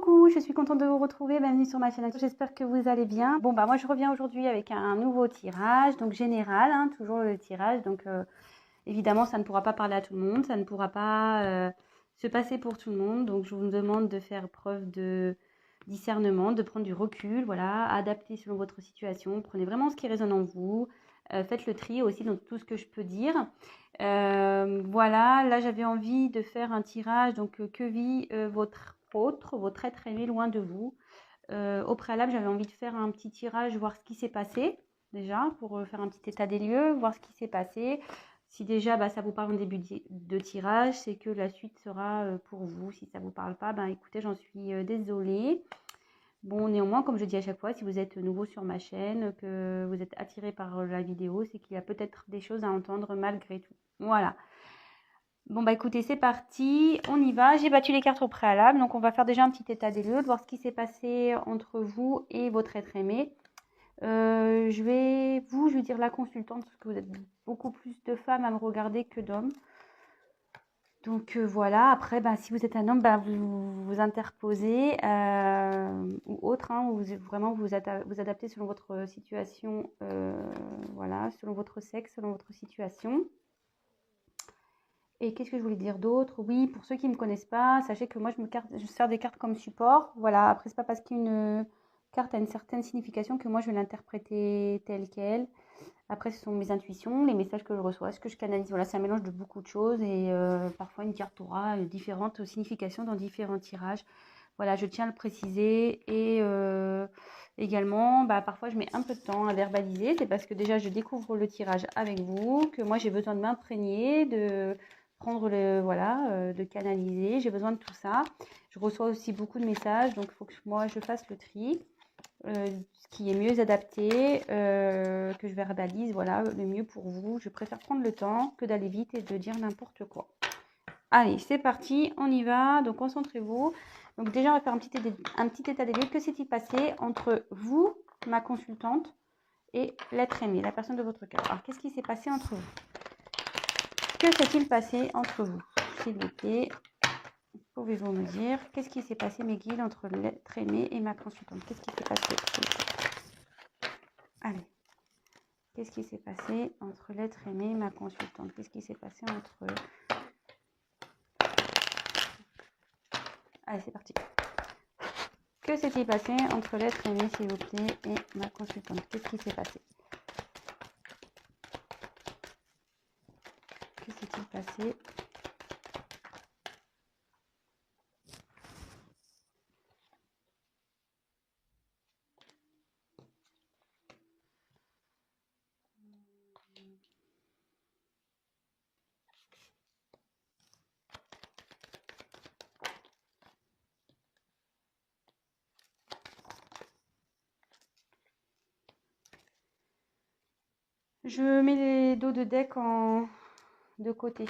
Coucou, je suis contente de vous retrouver, bienvenue sur ma chaîne, j'espère que vous allez bien. Bon bah moi je reviens aujourd'hui avec un nouveau tirage, donc général, hein, toujours le tirage, donc évidemment ça ne pourra pas parler à tout le monde, ça ne pourra pas se passer pour tout le monde, donc je vous demande de faire preuve de discernement, de prendre du recul, voilà, adapter selon votre situation, prenez vraiment ce qui résonne en vous, faites le tri aussi dans tout ce que je peux dire. Voilà, là j'avais envie de faire un tirage, donc que vit votre être aimé loin de vous. Au préalable, j'avais envie de faire un petit tirage, voir ce qui s'est passé, déjà, pour faire un petit état des lieux, voir ce qui s'est passé. Si déjà ça vous parle en début de tirage, c'est que la suite sera pour vous. Si ça ne vous parle pas, écoutez, j'en suis désolée. Bon, néanmoins, comme je dis à chaque fois, si vous êtes nouveau sur ma chaîne, que vous êtes attiré par la vidéo, c'est qu'il y a peut-être des choses à entendre malgré tout. Voilà. Bon, écoutez, c'est parti, on y va. J'ai battu les cartes au préalable, donc on va faire déjà un petit état des lieux, de voir ce qui s'est passé entre vous et votre être aimé. Je vais dire la consultante, parce que vous êtes beaucoup plus de femmes à me regarder que d'hommes. Donc voilà, après, si vous êtes un homme, vous interposez ou autre, hein, vous adaptez selon votre situation, voilà, selon votre sexe, selon votre situation. Et qu'est-ce que je voulais dire d'autre? Oui, pour ceux qui ne me connaissent pas, sachez que moi je sers des cartes comme support. Voilà, après c'est pas parce qu'une carte a une certaine signification que moi je vais l'interpréter telle qu'elle. Après ce sont mes intuitions, les messages que je reçois, ce que je canalise. Voilà, c'est un mélange de beaucoup de choses et parfois une carte aura différentes significations dans différents tirages. Voilà, je tiens à le préciser et également, parfois je mets un peu de temps à verbaliser. C'est parce que déjà je découvre le tirage avec vous, que moi j'ai besoin de m'imprégner, de prendre de canaliser. J'ai besoin de tout ça. Je reçois aussi beaucoup de messages, donc il faut que moi je fasse le tri. Ce qui est mieux adapté, que je verbalise, voilà, le mieux pour vous. Je préfère prendre le temps que d'aller vite et de dire n'importe quoi. Allez, c'est parti, on y va. Donc concentrez-vous. Donc déjà, on va faire un petit état des lieux. Que s'est-il passé entre vous, ma consultante, et l'être aimé, la personne de votre cœur? Alors, qu'est-ce qui s'est passé entre vous? Que s'est-il passé entre vous? S'il vous plaît, pouvez-vous me dire qu'est-ce qui s'est passé, mes guides, entre l'être aimé et ma consultante? Qu'est-ce qui s'est passé? Allez. Qu'est-ce qui s'est passé entre l'être aimé et ma consultante? Qu'est-ce qui s'est passé entre eux? Allez, c'est parti. Que s'est-il passé entre l'être aimé, s'il vous plaît, et ma consultante? Qu'est-ce qui s'est passé? Que s'est-il passé? Je mets les dos de deck de côté.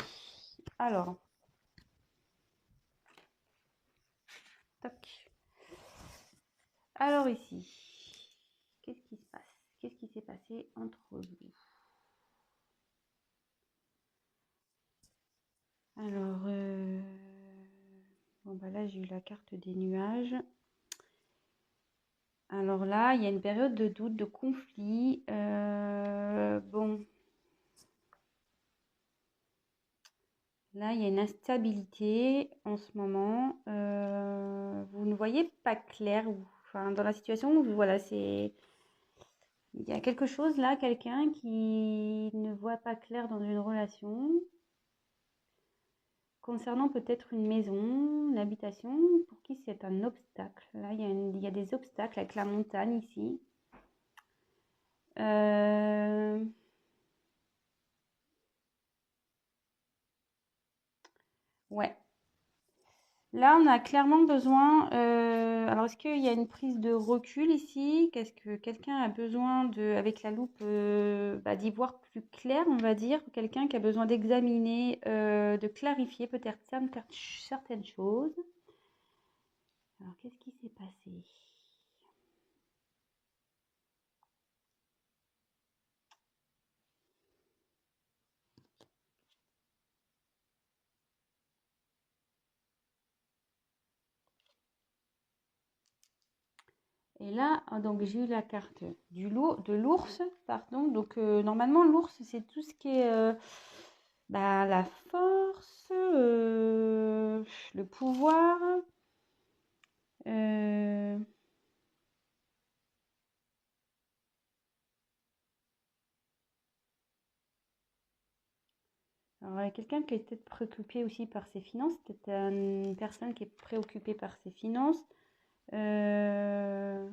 Alors, toc. Alors ici, qu'est-ce qui se passe? Qu'est-ce qui s'est passé entre vous? Alors, là j'ai eu la carte des nuages. Alors là, il y a une période de doute, de conflit. Là, il y a une instabilité en ce moment. Vous ne voyez pas clair. Enfin, dans la situation, voilà, il y a quelque chose là, quelqu'un qui ne voit pas clair dans une relation. Concernant peut-être une maison, une habitation, pour qui c'est un obstacle. Là, il y a des obstacles avec la montagne ici. Ouais. Là, on a clairement besoin. Alors, est-ce qu'il y a une prise de recul ici? Qu'est-ce que quelqu'un a besoin avec la loupe, d'y voir plus clair, on va dire? Quelqu'un qui a besoin d'examiner, de clarifier peut-être certaines choses. Alors, qu'est-ce qui s'est passé? Et là, donc j'ai eu la carte de l'ours, pardon. Donc normalement, l'ours, c'est tout ce qui est la force, le pouvoir. euh, Alors, il y a quelqu'un qui est peut-être préoccupé aussi par ses finances, peut-être une personne qui est préoccupée par ses finances. Euh,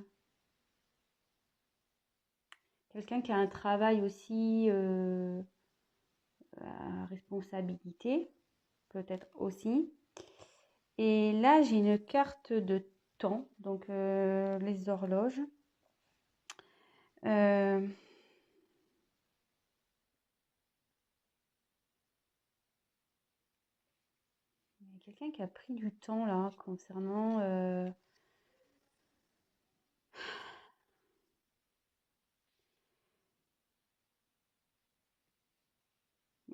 Quelqu'un qui a un travail aussi à responsabilité, peut-être aussi. Et là, j'ai une carte de temps, donc les horloges. Euh, il y a quelqu'un qui a pris du temps là concernant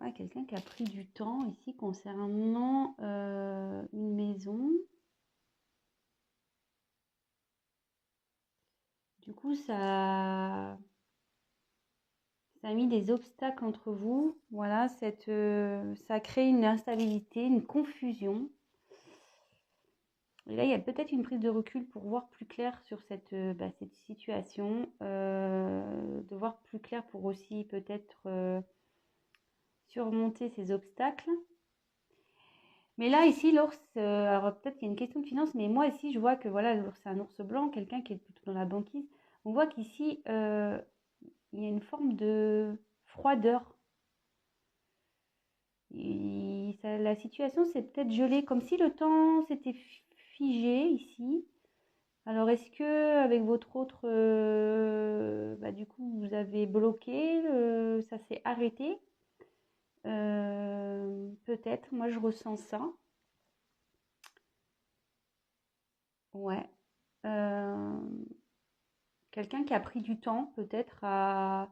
ouais, quelqu'un qui a pris du temps ici concernant une maison. Du coup, ça a mis des obstacles entre vous. Voilà, ça a créé une instabilité, une confusion. Et là, il y a peut-être une prise de recul pour voir plus clair sur cette situation, de voir plus clair pour aussi peut-être surmonter ces obstacles. Mais là, ici, l'ours, alors peut-être qu'il y a une question de finance, mais moi, ici, je vois que voilà, l'ours, c'est un ours blanc, quelqu'un qui est plutôt dans la banquise. On voit qu'ici, il y a une forme de froideur. La situation s'est peut-être gelée, comme si le temps s'était figé ici. Alors, est-ce que avec votre autre, du coup, vous avez bloqué, ça s'est arrêté? Peut-être, moi je ressens ça. Ouais. Euh, Quelqu'un qui a pris du temps, peut-être à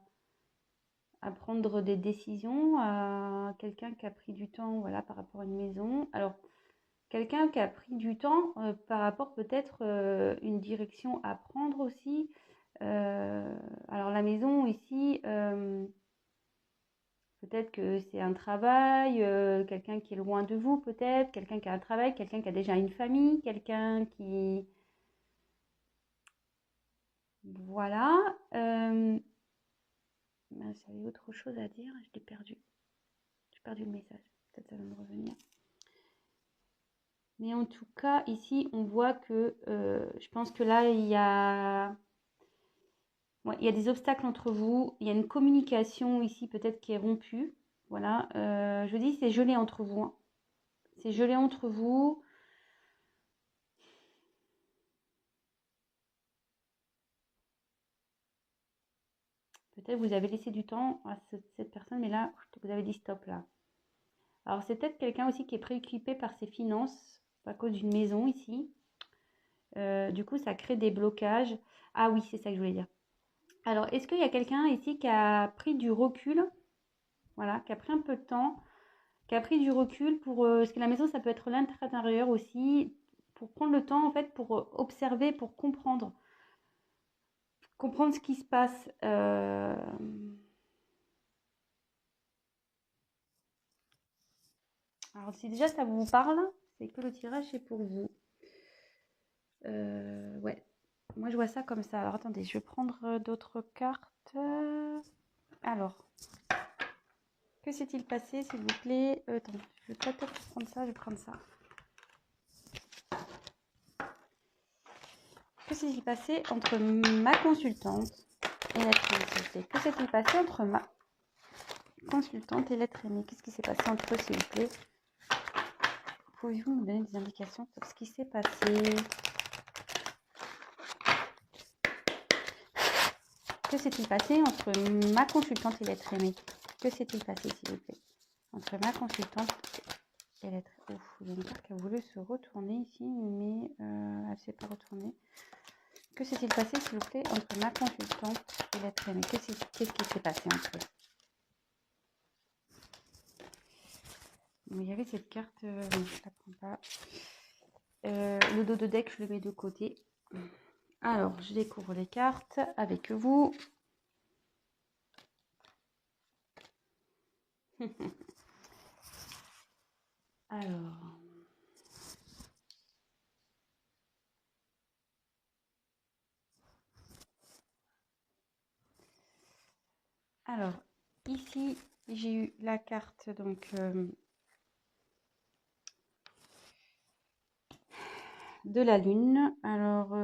prendre des décisions, à quelqu'un qui a pris du temps, voilà, par rapport à une maison. Alors, quelqu'un qui a pris du temps par rapport peut-être une direction à prendre aussi. Alors la maison ici, peut-être que c'est un travail, quelqu'un qui est loin de vous peut-être, quelqu'un qui a un travail, quelqu'un qui a déjà une famille, quelqu'un qui... Voilà. J'avais autre chose à dire, je l'ai perdu. J'ai perdu le message. Peut-être ça va me revenir. Mais en tout cas, ici, on voit que je pense que là, ouais, il y a des obstacles entre vous. Il y a une communication ici peut-être qui est rompue. Voilà. Je dis, c'est gelé entre vous. Hein. C'est gelé entre vous. Peut-être vous avez laissé du temps à cette personne, mais là, vous avez dit stop là. Alors, c'est peut-être quelqu'un aussi qui est préoccupé par ses finances à cause d'une maison ici. Du coup, ça crée des blocages. Ah oui, c'est ça que je voulais dire. Alors, est-ce qu'il y a quelqu'un ici qui a pris du recul, voilà, qui a pris un peu de temps, qui a pris du recul pour... parce que la maison, ça peut être l'intérieur aussi, pour prendre le temps, en fait, pour observer, pour comprendre ce qui se passe. Alors, si déjà ça vous parle, c'est que le tirage est pour vous. Ouais, moi je vois ça comme ça. Alors, attendez, je vais prendre d'autres cartes. Alors, que s'est-il passé, s'il vous plaît? Attends, je vais peut-être prendre ça, je vais prendre ça. Que s'est-il passé entre ma consultante et l'être aimé? Que s'est-il passé entre ma consultante et l'être aimé? Qu'est-ce qui s'est passé entre eux, s'il vous plaît? Pouvez-vous me donner des indications sur ce qui s'est passé? Que s'est-il passé entre ma consultante et l'être aimé? Que s'est-il passé, s'il vous plaît? Entre ma consultante et l'être... Ouf, il y a une carte qui a voulu se retourner ici, mais elle ne s'est pas retournée. Que s'est-il passé, s'il vous plaît, entre ma consultante et l'être aimé? Qu'est-ce qui s'est passé entre eux? Bon, il y avait cette carte, je ne la prends pas. Le dos de deck, je le mets de côté. Alors, je découvre les cartes avec vous. Alors, ici, j'ai eu la carte donc de la lune. Alors,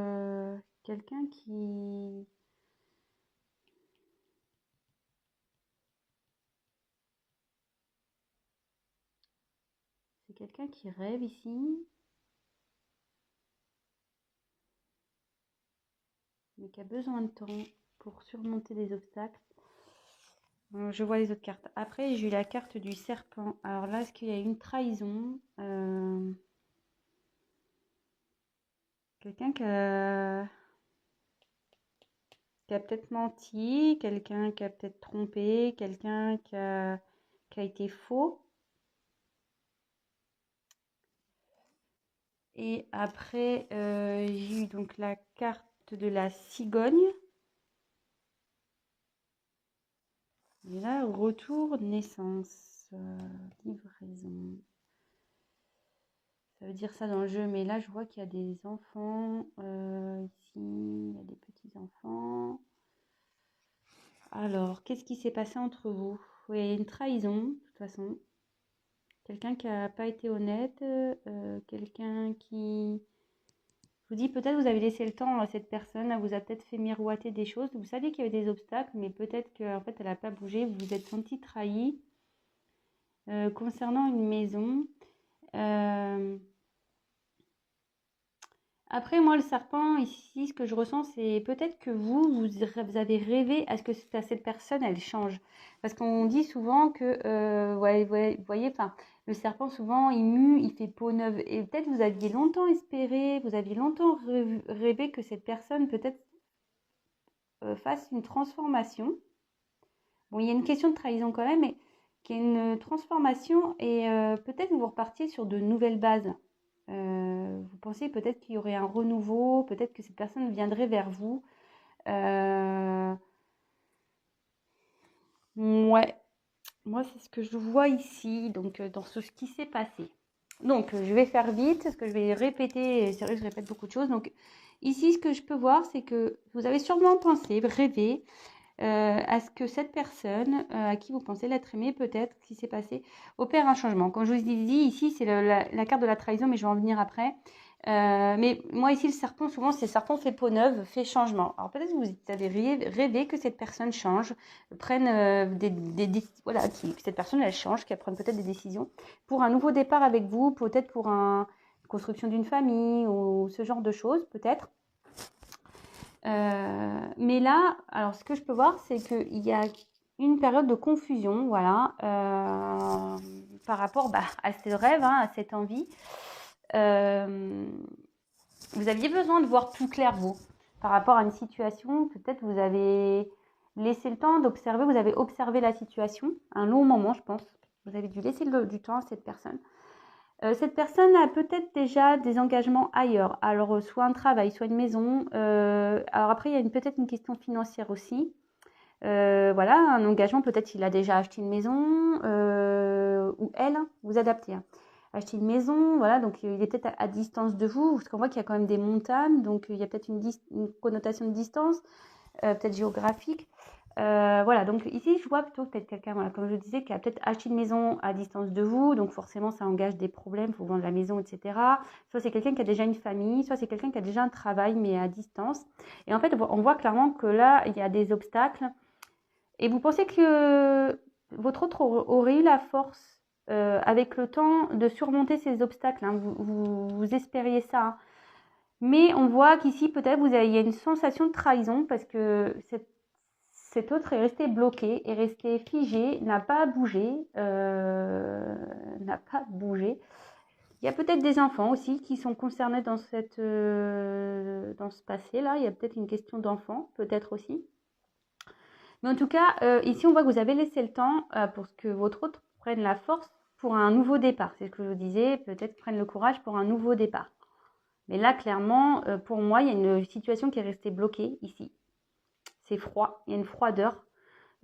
quelqu'un qui... C'est quelqu'un qui rêve ici, mais qui a besoin de temps pour surmonter des obstacles. Je vois les autres cartes. Après, j'ai eu la carte du serpent. Alors là, est-ce qu'il y a une trahison? Quelqu'un qui a peut-être menti, quelqu'un qui a peut-être trompé, quelqu'un qui a été faux. Et après, j'ai eu donc la carte de la cigogne. Et là, retour, naissance, livraison. Ça veut dire ça dans le jeu, mais là, je vois qu'il y a des enfants. Ici, il y a des petits-enfants. Alors, qu'est-ce qui s'est passé entre vous? Oui, il y a une trahison, de toute façon. Quelqu'un qui n'a pas été honnête, quelqu'un qui... Je vous dis, peut-être vous avez laissé le temps à cette personne, elle vous a peut-être fait miroiter des choses. Vous saviez qu'il y avait des obstacles, mais peut-être qu'en fait, elle n'a pas bougé. Vous vous êtes senti trahi. Concernant une maison, après, moi, le serpent, ici, ce que je ressens, c'est peut-être que vous avez rêvé à ce que cette personne, elle change. Parce qu'on dit souvent que, vous voyez, enfin, le serpent, souvent, il mue, il fait peau neuve. Et peut-être vous aviez longtemps espéré, vous aviez longtemps rêvé que cette personne, peut-être, fasse une transformation. Bon, il y a une question de trahison quand même, mais qu'il y ait une transformation et peut-être vous repartiez sur de nouvelles bases. Vous pensez peut-être qu'il y aurait un renouveau, peut-être que cette personne viendrait vers vous. Ouais, moi c'est ce que je vois ici, donc dans ce qui s'est passé. Donc je vais faire vite, parce que je vais répéter, c'est vrai que je répète beaucoup de choses. Donc ici, ce que je peux voir, c'est que vous avez sûrement pensé, rêvé, à ce que cette personne, à qui vous pensez l'être aimé, peut-être, ce qui s'est passé, opère un changement. Comme je vous ai dit, ici, c'est la carte de la trahison, mais je vais en venir après. Mais moi, ici, le serpent, souvent, c'est le serpent fait peau neuve, fait changement. Alors peut-être que vous avez rêvé que cette personne change, prenne voilà, que cette personne, elle change, qu'elle prenne peut-être des décisions pour un nouveau départ avec vous, peut-être pour une construction d'une famille ou ce genre de choses, peut-être. Mais là, alors ce que je peux voir, c'est qu'il y a une période de confusion, voilà, par rapport à ce rêve, hein, à cette envie. Vous aviez besoin de voir plus clair, vous, par rapport à une situation. Peut-être vous avez laissé le temps d'observer, vous avez observé la situation, un long moment, je pense. Vous avez dû laisser du temps à cette personne. Cette personne a peut-être déjà des engagements ailleurs, alors soit un travail, soit une maison. Alors après, il y a peut-être une question financière aussi. Voilà, un engagement, peut-être il a déjà acheté une maison, ou elle, vous adaptez. Hein. Acheter une maison, voilà, donc il est peut-être à distance de vous, parce qu'on voit qu'il y a quand même des montagnes, donc il y a peut-être une connotation de distance, peut-être géographique. Voilà, donc ici, je vois plutôt peut-être quelqu'un, voilà, comme je disais, qui a peut-être acheté une maison à distance de vous, donc forcément, ça engage des problèmes, il faut vendre la maison, etc. Soit c'est quelqu'un qui a déjà une famille, soit c'est quelqu'un qui a déjà un travail, mais à distance. Et en fait, on voit clairement que là, il y a des obstacles. Et vous pensez que votre autre aurait eu la force, avec le temps, de surmonter ces obstacles. Hein. Vous espériez ça. Hein. Mais on voit qu'ici, peut-être, il y a une sensation de trahison parce que cet autre est resté bloqué, est resté figé, n'a pas bougé. N'a pas bougé. Il y a peut-être des enfants aussi qui sont concernés dans ce passé-là. Il y a peut-être une question d'enfant, peut-être aussi. Mais en tout cas, ici, on voit que vous avez laissé le temps pour que votre autre prenne la force pour un nouveau départ. C'est ce que je vous disais, peut-être prenne le courage pour un nouveau départ. Mais là, clairement, pour moi, il y a une situation qui est restée bloquée ici. C'est froid, il y a une froideur.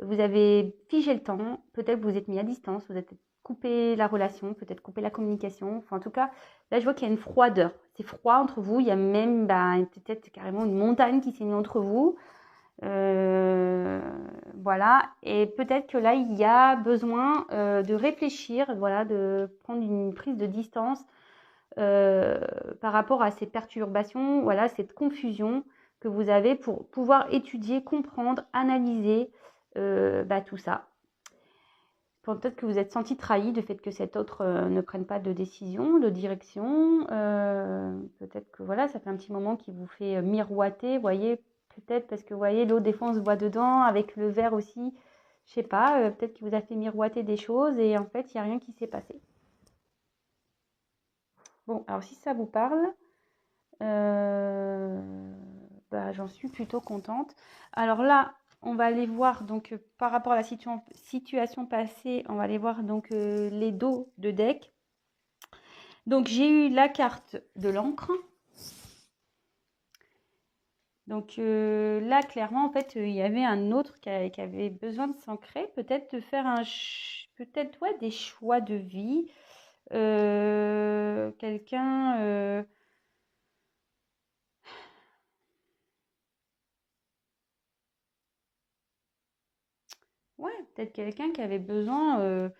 Vous avez figé le temps, peut-être vous êtes mis à distance, vous êtes coupé la relation, peut-être coupé la communication. Enfin, en tout cas, là, je vois qu'il y a une froideur. C'est froid entre vous. Il y a même peut-être carrément une montagne qui s'est mise entre vous. Voilà. Et peut-être que là, il y a besoin de réfléchir, voilà, de prendre une prise de distance par rapport à ces perturbations, voilà, cette confusion que vous avez pour pouvoir étudier, comprendre, analyser tout ça. Peut-être que vous êtes senti trahi du fait que cet autre ne prenne pas de décision, de direction. Peut-être que voilà, ça fait un petit moment qu'il vous fait miroiter, voyez, peut-être parce que vous voyez, l'eau des fois on se voit dedans, avec le verre aussi, je sais pas, peut-être qu'il vous a fait miroiter des choses et en fait, il n'y a rien qui s'est passé. Bon, alors si ça vous parle, j'en suis plutôt contente. Alors là, on va aller voir donc par rapport à la situation passée, on va aller voir donc les dos de deck. Donc j'ai eu la carte de l'encre. Donc là, clairement, en fait, il y avait un autre qui avait besoin de s'ancrer, peut-être de faire peut-être ouais, des choix de vie. Quelqu'un ouais, peut-être quelqu'un qui avait besoin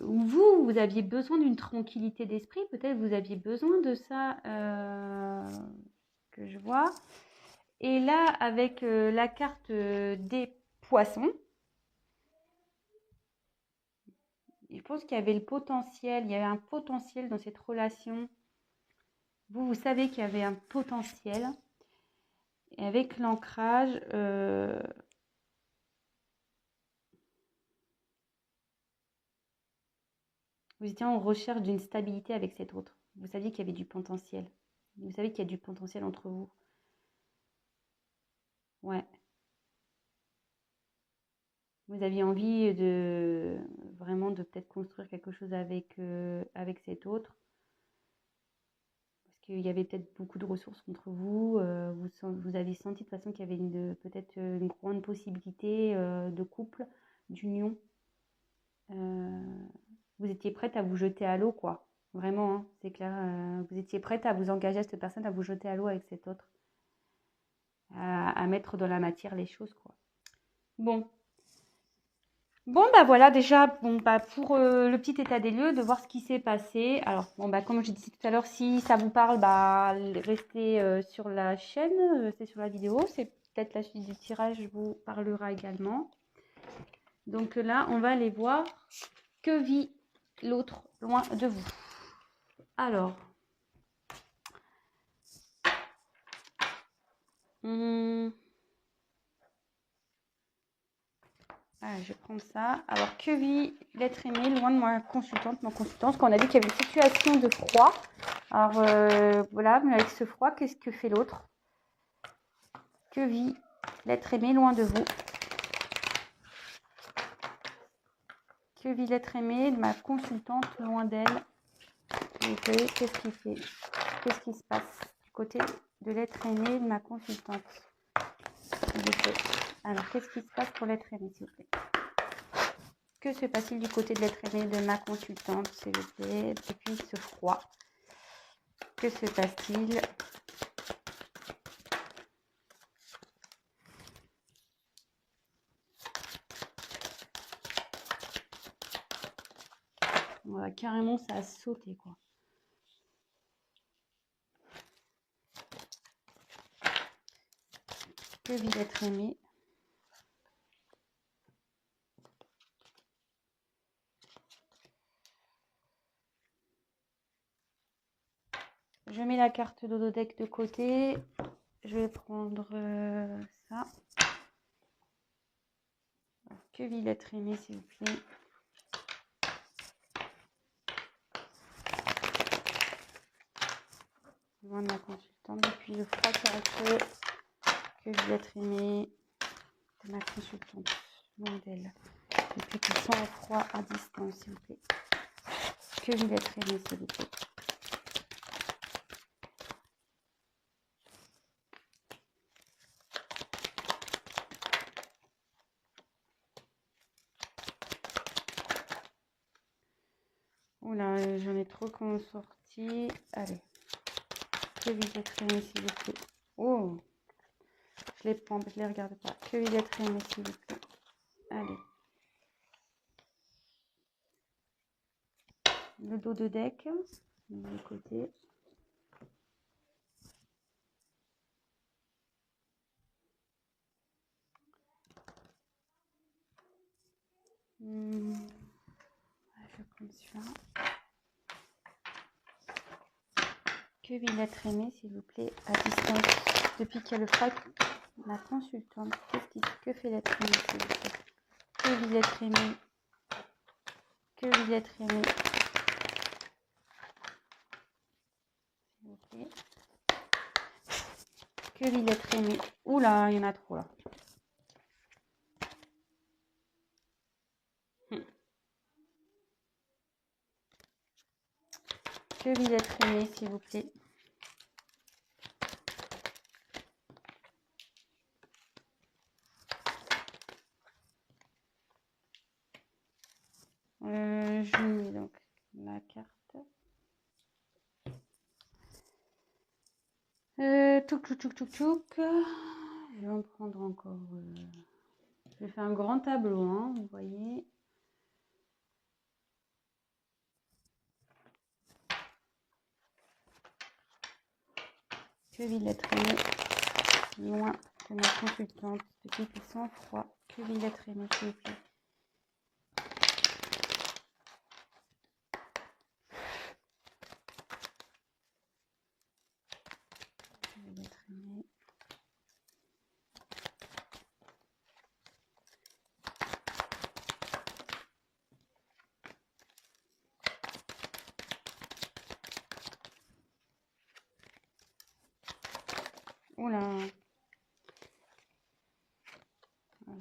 ou vous aviez besoin d'une tranquillité d'esprit, peut-être vous aviez besoin de ça que je vois. Et là, avec la carte des poissons, je pense qu'il y avait le potentiel, il y avait un potentiel dans cette relation. Vous savez qu'il y avait un potentiel. Et avec l'ancrage, vous étiez en recherche d'une stabilité avec cet autre. Vous saviez qu'il y avait du potentiel. Vous savez qu'il y a du potentiel entre vous. Ouais. Vous aviez envie de vraiment de peut-être construire quelque chose avec cet autre. Parce qu'il y avait peut-être beaucoup de ressources contre vous. Vous avez senti de toute façon qu'il y avait peut-être une grande possibilité de couple, d'union. Vous étiez prête à vous jeter à l'eau, quoi. Vraiment, hein, c'est clair. Vous étiez prête à vous engager à cette personne, à vous jeter à l'eau avec cet autre. À mettre dans la matière les choses, quoi. Bon. Bon, voilà déjà pour le petit état des lieux, de voir ce qui s'est passé. Alors, comme je disais tout à l'heure, si ça vous parle, restez sur la chaîne, restez sur la vidéo. C'est peut-être la suite du tirage vous parlera également. Donc là, on va aller voir que vit l'autre loin de vous. Alors, je vais prendre ça. Alors, que vit l'être aimé loin de ma consultante, mon consultant? Parce qu'on a dit qu'il y avait une situation de froid. Alors, voilà, mais avec ce froid, qu'est-ce que fait l'autre? Que vit l'être aimé loin de vous? Que vit l'être aimé de ma consultante loin d'elle? Qu'est-ce qu'il fait? Qu'est-ce qui se passe du côté de l'être aimé de ma consultante? Alors, qu'est-ce qui se passe pour l'être aimé, s'il vous plaît? Que se passe-t-il du côté de l'être aimé de ma consultante, s'il vous plaît, depuis ce froid? Que se passe-t-il? Voilà, carrément, ça a sauté, quoi. Que vit l'être aimé? Je mets la carte d'Ododeck de côté. Je vais prendre ça. Alors, que vit l'être aimé, s'il vous plaît? Loin de ma consultante, depuis le froid caractère. Que vit l'être aimé de ma consultante, loin d'elle. Depuis qu'ils sont au froid à distance, s'il vous plaît. Que vit l'être aimé, s'il vous plaît? d'autres qui ont sorti. Allez. Que vous êtes aimé, s'il vous plaît. Oh, je les prends, je les regarde pas. Que vous êtes aimé, s'il vous plaît. Allez. Le dos de deck, de côté. Je vais prendre celui-là. Que vous êtes aimé, s'il vous plaît, à distance. Depuis qu'il y a le frac, la consultante. Que fait l'être aimé, s'il vous plaît. Que vous êtes aimé. Que vous êtes aimé. S'il vous plaît. Que vous êtes aimé. Oula, il y en a trop là. Que vous êtes aimé, s'il vous plaît. Je mets donc la carte. Touc. Je vais en prendre encore. Je vais faire un grand tableau, hein, vous voyez. Que Villette Rémy, loin de ma consultante, petit et sans froid. Que Villette Rémy, s'il vous plaît. Que Villette Rémy. Oula.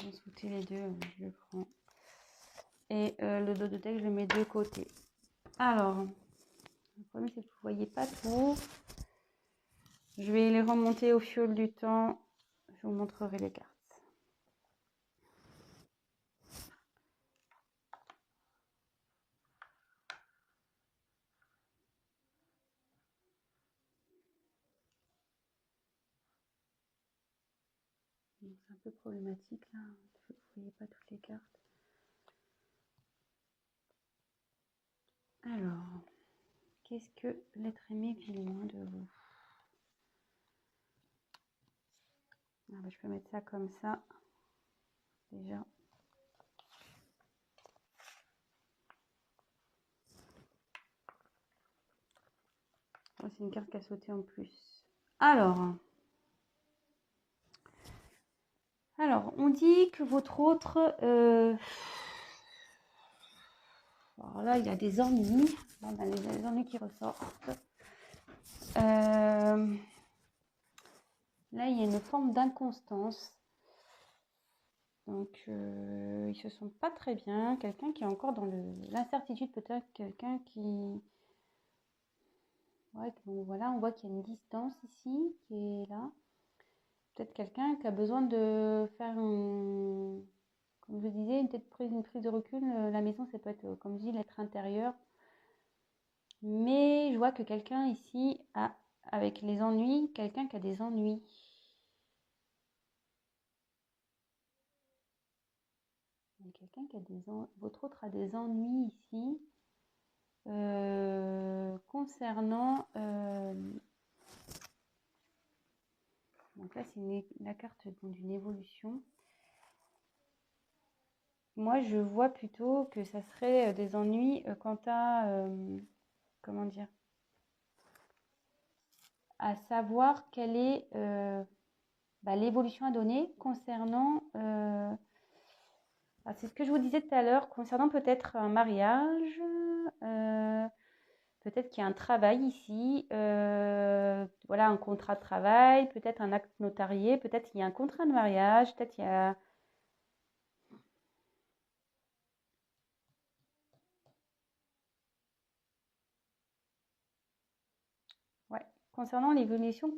J'ai sauté les deux, je le prends. Et le dos de deck, je le mets de côté. Alors, le problème c'est que vous ne voyez pas tout. Je vais les remonter au fil du temps. Je vous montrerai les cartes. C'est un peu problématique là. Vous ne voyez pas toutes les cartes. Alors, qu'est-ce que l'être aimé vit loin de vous? Ah bah, je peux mettre ça comme ça. Déjà. Oh, c'est une carte qui a sauté en plus. Alors, on dit que votre autre... alors là, il y a des ennuis. Là, on a les ennuis qui ressortent. Là, il y a une forme d'inconstance. Donc, ils se sentent pas très bien. Quelqu'un qui est encore dans l'incertitude, peut-être quelqu'un qui... Ouais, donc voilà, on voit qu'il y a une distance ici qui est là. Peut-être quelqu'un qui a besoin de faire comme je disais, une prise de recul. La maison, ça peut être, comme je dis, l'être intérieur. Mais je vois que quelqu'un ici a, avec les ennuis, quelqu'un qui a des ennuis. Quelqu'un qui a des ennuis. Votre autre a des ennuis ici. Concernant... donc là, c'est la carte d'une évolution. Moi, je vois plutôt que ça serait des ennuis quant à... comment dire? À savoir quelle est l'évolution à donner concernant... c'est ce que je vous disais tout à l'heure, concernant peut-être un mariage, peut-être qu'il y a un travail ici, voilà, un contrat de travail, peut-être un acte notarié, peut-être qu'il y a un contrat de mariage, peut-être il y a... Ouais, concernant l'évolution,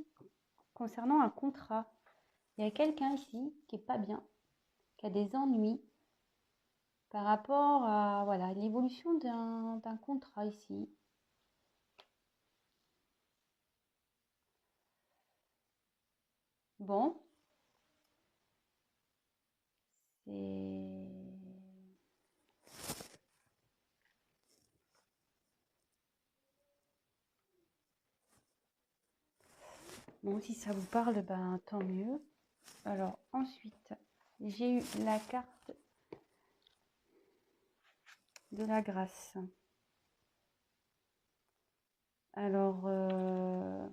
concernant un contrat, il y a quelqu'un ici qui n'est pas bien, qui a des ennuis par rapport à voilà, l'évolution d'un contrat ici. Bon, c'est... Bon, si ça vous parle, ben tant mieux. Alors ensuite, j'ai eu la carte de la grâce. Alors,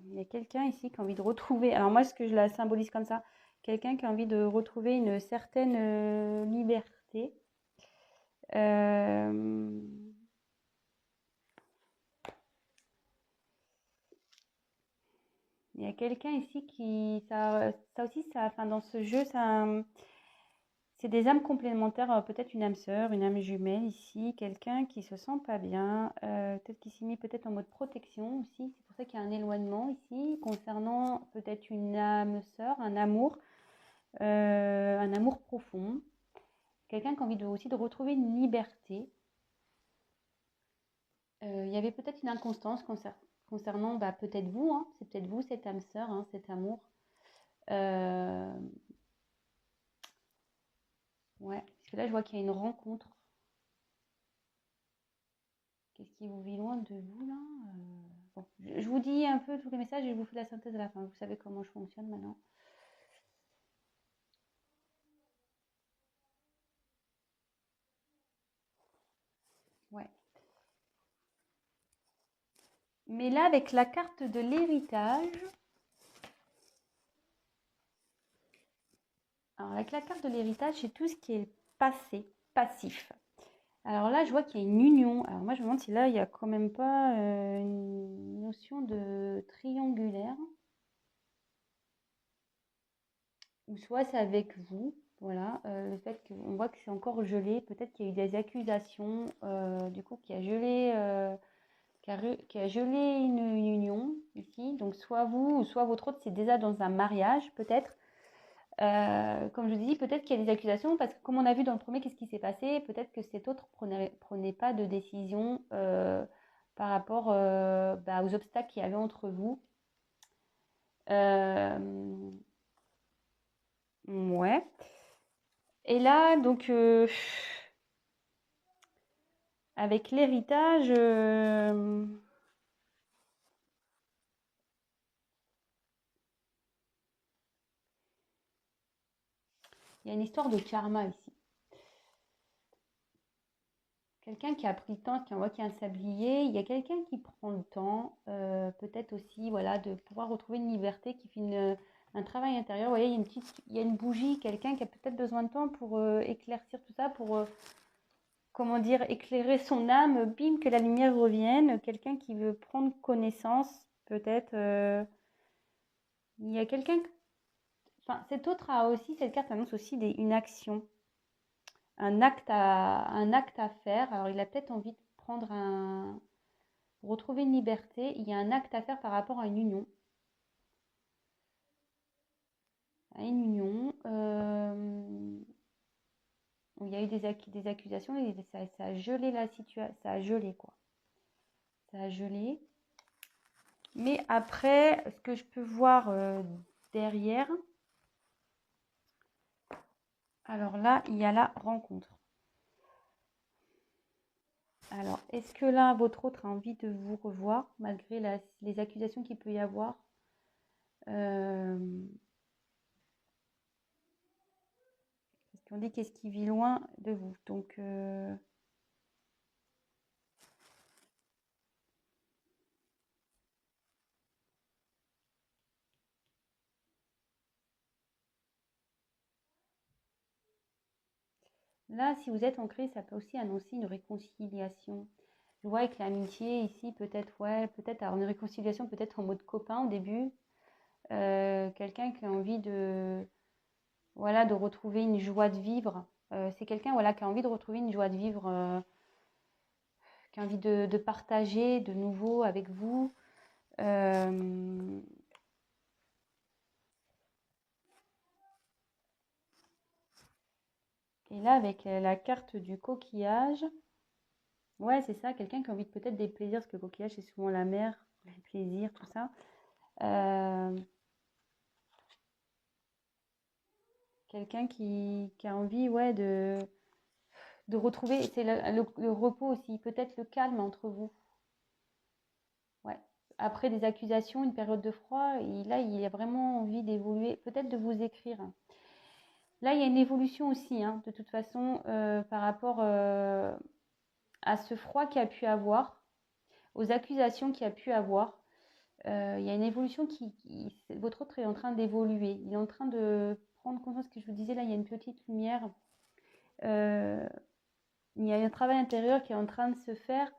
il y a quelqu'un ici qui a envie de retrouver, alors moi ce que je la symbolise comme ça, quelqu'un qui a envie de retrouver une certaine liberté. Euh, il y a quelqu'un ici qui, ça aussi, ça, enfin dans ce jeu, ça, c'est des âmes complémentaires, peut-être une âme sœur, une âme jumelle ici, quelqu'un qui se sent pas bien, peut-être qui s'est mis peut-être en mode protection aussi. C'est pour ça qu'il y a un éloignement ici concernant peut-être une âme sœur, un amour profond. Quelqu'un qui a envie aussi de retrouver une liberté. Il y avait peut-être une inconstance concernant bah, peut-être vous, hein, c'est peut-être vous cette âme sœur, hein, cet amour. Euh, ouais, parce que là je vois qu'il y a une rencontre. Qu'est-ce qui vous vit loin de vous là? Bon, je vous dis un peu tous les messages et je vous fais la synthèse à la fin. Vous savez comment je fonctionne maintenant. Ouais. Mais là, avec la carte de l'héritage, alors avec la carte de l'héritage, c'est tout ce qui est passé, passif. Alors là, je vois qu'il y a une union. Alors moi, je me demande si là, il n'y a quand même pas une notion de triangulaire. Ou soit c'est avec vous. Voilà, le fait qu'on voit que c'est encore gelé. Peut-être qu'il y a eu des accusations, du coup, qui a gelé une union ici. Donc soit vous, ou soit votre autre, c'est déjà dans un mariage, peut-être. Comme je dis, peut-être qu'il y a des accusations, parce que comme on a vu dans le premier, qu'est-ce qui s'est passé? Peut-être que cet autre prenait pas de décision par rapport bah, aux obstacles qu'il y avait entre vous. Euh, ouais. Et là, donc, avec l'héritage, il y a une histoire de karma ici. Quelqu'un qui a pris le temps, qui envoie qui a un sablier, il y a quelqu'un qui prend le temps, peut-être aussi, voilà, de pouvoir retrouver une liberté, qui fait un travail intérieur. Vous voyez, il y a une bougie, quelqu'un qui a peut-être besoin de temps pour éclaircir tout ça, pour, comment dire, éclairer son âme, bim, que la lumière revienne. Quelqu'un qui veut prendre connaissance, peut-être. Il y a quelqu'un, enfin, cet autre a aussi, cette carte annonce aussi une action, un acte à faire. Alors, il a peut-être envie de prendre pour retrouver une liberté, il y a un acte à faire par rapport à une union. À une union où il y a eu des accusations et ça a gelé la situation. Ça a gelé, quoi. Ça a gelé. Mais après, ce que je peux voir derrière, alors là, il y a la rencontre. Alors, est-ce que là, votre autre a envie de vous revoir, malgré les accusations qu'il peut y avoir? euh, Parce qu'on dit qu'est-ce qui vit loin de vous. Donc, là, si vous êtes ancré, ça peut aussi annoncer une réconciliation. Je vois avec l'amitié ici, peut-être, ouais, peut-être alors une réconciliation, peut-être en mode copain au début. Quelqu'un qui a envie voilà, de retrouver une joie de vivre. C'est quelqu'un, voilà, qui a envie de retrouver une joie de vivre, qui a envie de partager de nouveau avec vous. Euh, et là, avec la carte du coquillage, ouais, c'est ça, quelqu'un qui a envie de peut-être des plaisirs, parce que le coquillage, c'est souvent la mer, les plaisirs, tout ça. Euh, quelqu'un qui a envie, ouais, de retrouver, c'est le repos aussi, peut-être le calme entre vous. Ouais. Après des accusations, une période de froid, là, il a vraiment envie d'évoluer, peut-être de vous écrire. Là, il y a une évolution aussi, hein, de toute façon, par rapport à ce froid qu'il a pu avoir, aux accusations qu'il a pu avoir. Il y a une évolution votre autre est en train d'évoluer. Il est en train de prendre conscience, que je vous disais, là, il y a une petite lumière. Il y a un travail intérieur qui est en train de se faire.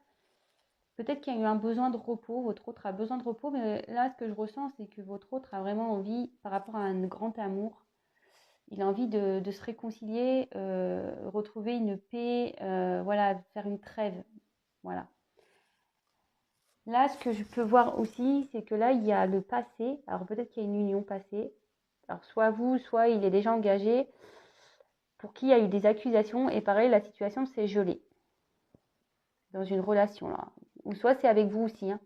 Peut-être qu'il y a eu un besoin de repos, votre autre a besoin de repos, mais là, ce que je ressens, c'est que votre autre a vraiment envie, par rapport à un grand amour, il a envie de se réconcilier, retrouver une paix, voilà, faire une trêve. Voilà. Là, ce que je peux voir aussi, c'est que là, il y a le passé. Alors, peut-être qu'il y a une union passée. Alors, soit vous, soit il est déjà engagé, pour qui il y a eu des accusations. Et pareil, la situation s'est gelée dans une relation, là. Ou soit c'est avec vous aussi, hein.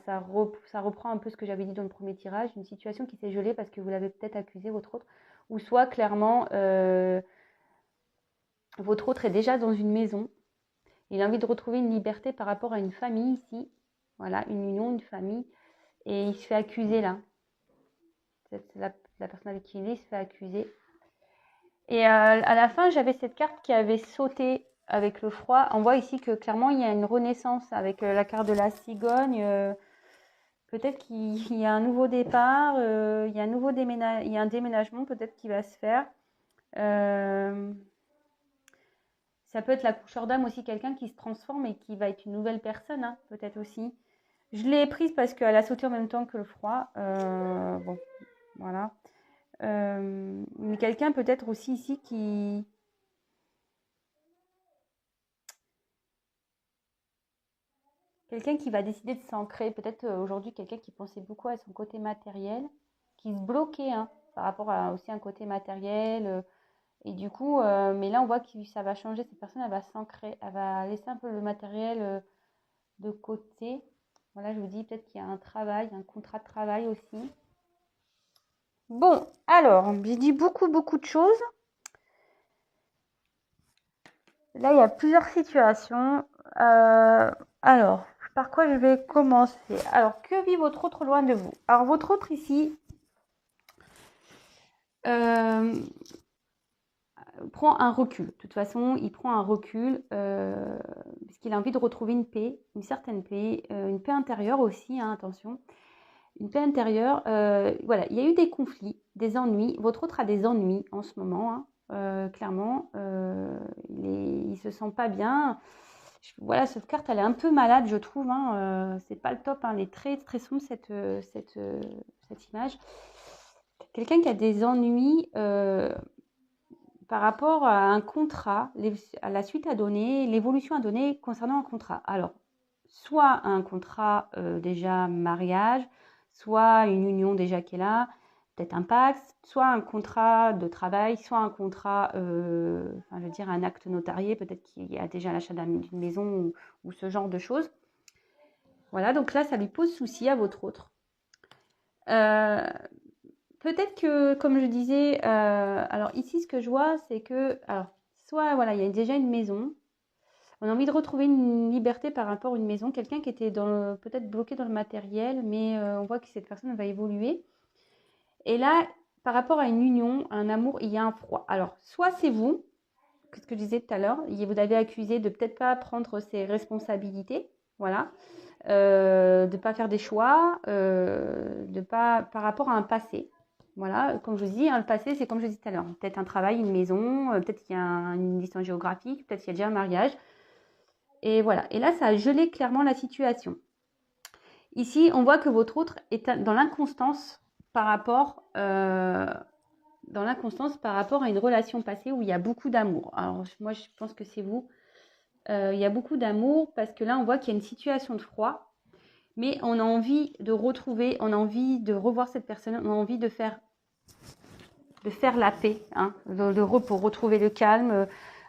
Ça reprend un peu ce que j'avais dit dans le premier tirage, une situation qui s'est gelée parce que vous l'avez peut-être accusé, votre autre. Ou soit, clairement, votre autre est déjà dans une maison. Il a envie de retrouver une liberté par rapport à une famille ici. Voilà, une union, une famille. Et il se fait accuser là. La personne avec qui il est se fait accuser. Et à la fin, j'avais cette carte qui avait sauté avec le froid. On voit ici que clairement, il y a une renaissance avec la carte de la cigogne. Peut-être qu'il y a un nouveau départ. Il y a un déménagement peut-être qui va se faire. Ça peut être la coucheur d'âme aussi, quelqu'un qui se transforme et qui va être une nouvelle personne, hein, peut-être aussi. Je l'ai prise parce qu'elle a sauté en même temps que le froid. Bon, voilà. Mais quelqu'un peut-être aussi ici qui... Quelqu'un qui va décider de s'ancrer. Peut-être aujourd'hui, quelqu'un qui pensait beaucoup à son côté matériel, qui se bloquait, hein, par rapport à aussi un côté matériel. Et du coup, mais là, on voit que ça va changer. Cette personne, elle va s'ancrer. Elle va laisser un peu le matériel de côté. Voilà, je vous dis peut-être qu'il y a un travail, un contrat de travail aussi. Bon, alors, j'ai dit beaucoup de choses. Là, il y a plusieurs situations. Alors, par quoi je vais commencer? Alors, que vit votre autre loin de vous? Alors, votre autre ici prend un recul. De toute façon, il prend un recul parce qu'il a envie de retrouver une paix, une certaine paix, une paix intérieure aussi, hein, attention. Une paix intérieure. Voilà, il y a eu des conflits, des ennuis. Votre autre a des ennuis en ce moment, hein, clairement. Il se sent pas bien. Voilà, cette carte, elle est un peu malade, je trouve. Hein. C'est pas le top. Hein. Elle est très sombre, cette image. Quelqu'un qui a des ennuis par rapport à un contrat, à la suite à donner, l'évolution à donner concernant un contrat. Alors, soit un contrat déjà mariage, soit une union déjà qui est là, peut-être un Pacs, soit un contrat de travail, soit un contrat, je veux dire un acte notarié, peut-être qu'il y a déjà l'achat d'une maison ou ce genre de choses. Voilà, donc là, ça lui pose souci à votre autre. Peut-être que, comme je disais, alors ici, ce que je vois, c'est que, alors, soit, voilà, il y a déjà une maison, on a envie de retrouver une liberté par rapport à une maison, quelqu'un qui était peut-être bloqué dans le matériel, mais on voit que cette personne va évoluer. Et là, par rapport à une union, un amour, il y a un froid. Alors, soit c'est vous, ce que je disais tout à l'heure, vous avez accusé de peut-être pas prendre ses responsabilités, voilà, de pas faire des choix, de pas par rapport à un passé. Voilà, comme je vous dis, hein, le passé, c'est comme je disais tout à l'heure. Peut-être un travail, une maison, peut-être qu'il y a une distance géographique, peut-être qu'il y a déjà un mariage. Et voilà. Et là, ça a gelé clairement la situation. Ici, on voit que votre autre est dans l'inconstance par rapport, à une relation passée où il y a beaucoup d'amour. Alors, moi, je pense que c'est vous. Il y a beaucoup d'amour parce que là, on voit qu'il y a une situation de froid. Mais on a envie de retrouver, on a envie de revoir cette personne, on a envie de faire la paix, hein, le repos, retrouver le calme,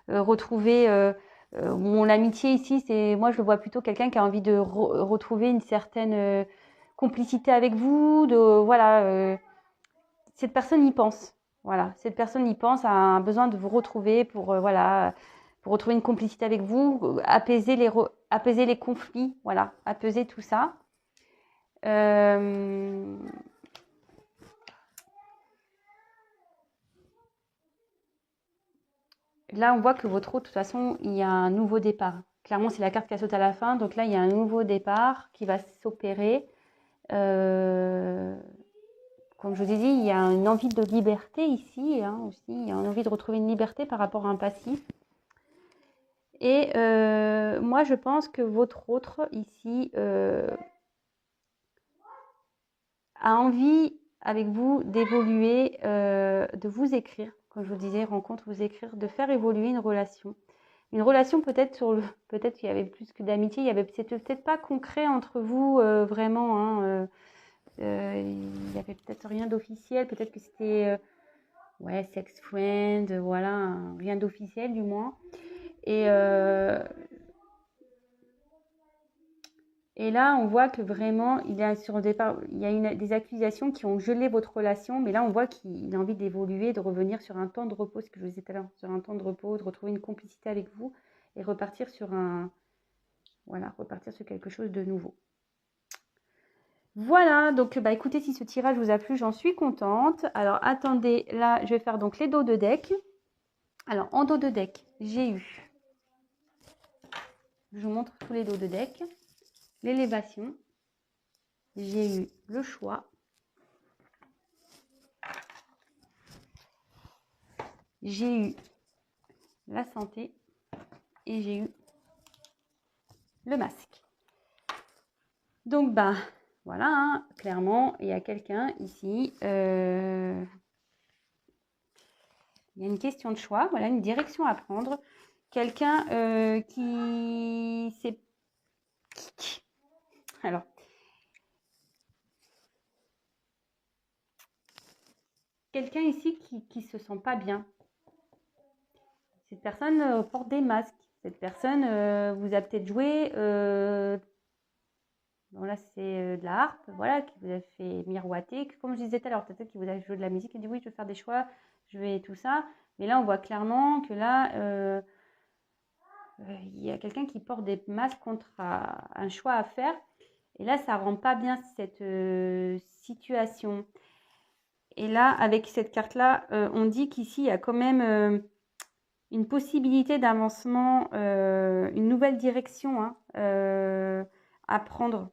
retrouver l'amitié ici, moi je le vois plutôt quelqu'un qui a envie de retrouver une certaine complicité avec vous, voilà, cette personne y pense. Voilà, cette personne y pense, a un besoin de vous retrouver pour, voilà, pour retrouver une complicité avec vous, apaiser les conflits, voilà, apaiser tout ça. Là, on voit que votre eau, de toute façon, il y a un nouveau départ. Clairement, c'est la carte qui a sauté à la fin. Donc là, il y a un nouveau départ qui va s'opérer. Comme je vous ai dit, il y a une envie de liberté ici, hein, aussi. Il y a une envie de retrouver une liberté par rapport à un passif. Et moi, je pense que votre autre ici a envie avec vous d'évoluer, de vous écrire, comme je vous disais, rencontre, vous écrire, de faire évoluer une relation. Une relation peut-être peut-être qu'il y avait plus que d'amitié, c'était peut-être pas concret entre vous vraiment, hein, il y avait peut-être rien d'officiel, peut-être que c'était ouais, sex friend, voilà, rien d'officiel du moins. Et là, on voit que vraiment, il a sur le départ, il y a des accusations qui ont gelé votre relation, mais là, on voit qu'il a envie d'évoluer, de revenir sur un temps de repos, ce que je vous disais tout à l'heure, sur un temps de repos, de retrouver une complicité avec vous et repartir sur voilà, repartir sur quelque chose de nouveau. Voilà, donc bah écoutez, si ce tirage vous a plu, j'en suis contente. Alors attendez, là, je vais faire donc les dos de deck. Alors en dos de deck, j'ai eu, je vous montre tous les dos de deck. L'élévation, j'ai eu le choix, j'ai eu la santé et j'ai eu le masque. Donc bah voilà, hein, clairement, il y a quelqu'un ici, il y a une question de choix, voilà, une direction à prendre. Quelqu'un qui s'est... Alors, quelqu'un ici qui se sent pas bien. Cette personne porte des masques. Cette personne vous a peut-être joué, bon là c'est de la harpe, voilà, qui vous a fait miroiter. Comme je disais tout à l'heure, peut-être qu'il vous a joué de la musique et dit oui, je vais faire des choix, je vais tout ça. Mais là, on voit clairement que là, il y a quelqu'un qui porte des masques contre un choix à faire. Et là, ça rend pas bien cette situation. Et là, avec cette carte-là, on dit qu'ici, il y a quand même une possibilité d'avancement, une nouvelle direction hein, à prendre.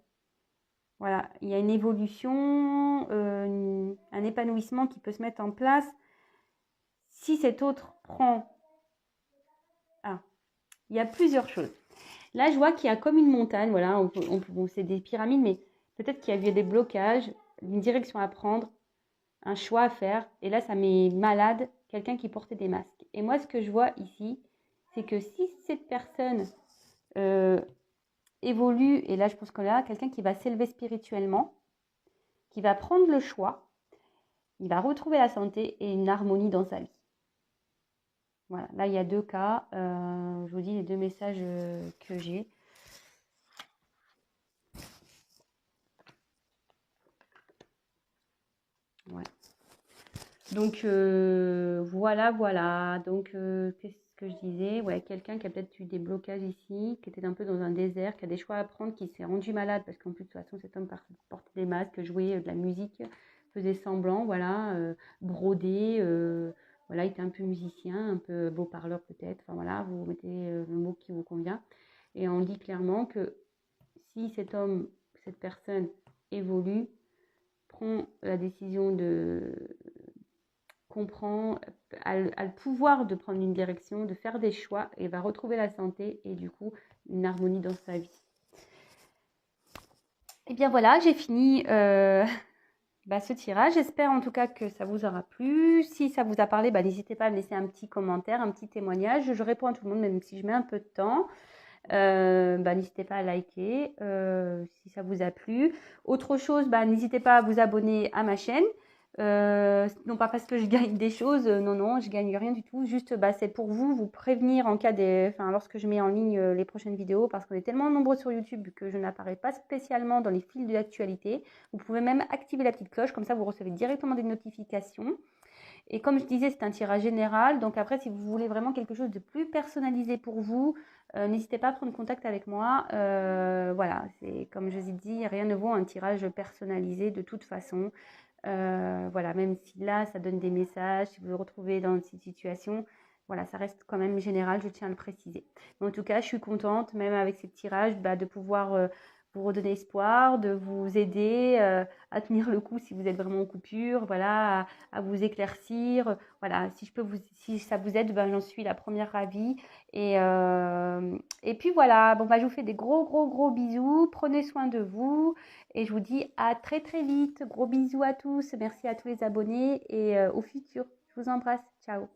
Voilà, il y a une évolution, un épanouissement qui peut se mettre en place. Si cet autre prend... Ah, il y a plusieurs choses. Là, je vois qu'il y a comme une montagne, voilà, bon, c'est des pyramides, mais peut-être qu'il y a eu des blocages, une direction à prendre, un choix à faire. Et là, ça met malade quelqu'un qui portait des masques. Et moi, ce que je vois ici, c'est que si cette personne évolue, et là, je pense qu'on a quelqu'un qui va s'élever spirituellement, qui va prendre le choix, il va retrouver la santé et une harmonie dans sa vie. Voilà, là, il y a deux cas. Je vous dis les deux messages que j'ai. Ouais. Donc, voilà. Donc, qu'est-ce que je disais? Ouais, quelqu'un qui a peut-être eu des blocages ici, qui était un peu dans un désert, qui a des choix à prendre, qui s'est rendu malade, parce qu'en plus, de toute façon, cet homme portait des masques, jouait de la musique, faisait semblant, voilà, brodait, voilà, il était un peu musicien, un peu beau parleur peut-être, enfin voilà, vous mettez le mot qui vous convient. Et on dit clairement que si cet homme, cette personne évolue, prend la décision de comprend, a le pouvoir de prendre une direction, de faire des choix et va retrouver la santé et du coup une harmonie dans sa vie. Et bien voilà, j'ai fini ce tirage. J'espère en tout cas que ça vous aura plu. Si ça vous a parlé, n'hésitez pas à me laisser un petit commentaire, un petit témoignage. Je réponds à tout le monde, même si je mets un peu de temps. N'hésitez pas à liker si ça vous a plu. Autre chose, n'hésitez pas à vous abonner à ma chaîne. Non pas parce que je gagne des choses, non, je gagne rien du tout. Juste, c'est pour vous prévenir en cas lorsque je mets en ligne les prochaines vidéos, parce qu'on est tellement nombreux sur YouTube que je n'apparais pas spécialement dans les fils de l'actualité. Vous pouvez même activer la petite cloche, comme ça vous recevez directement des notifications. Et comme je disais, c'est un tirage général. Donc après, si vous voulez vraiment quelque chose de plus personnalisé pour vous, n'hésitez pas à prendre contact avec moi. Voilà, c'est comme je vous ai dit, rien ne vaut un tirage personnalisé de toute façon. Voilà, même si là, ça donne des messages, si vous vous retrouvez dans cette situation, voilà, ça reste quand même général, je tiens à le préciser. Mais en tout cas, je suis contente, même avec ces tirages, de pouvoir vous redonner espoir, de vous aider à tenir le coup si vous êtes vraiment en coupure, voilà, à vous éclaircir. Voilà, si je peux vous, si ça vous aide, j'en suis la première ravie. Et puis voilà, bon, je vous fais des gros, gros, gros bisous. Prenez soin de vous. Et je vous dis à très très vite. Gros bisous à tous. Merci à tous les abonnés et au futur. Je vous embrasse. Ciao.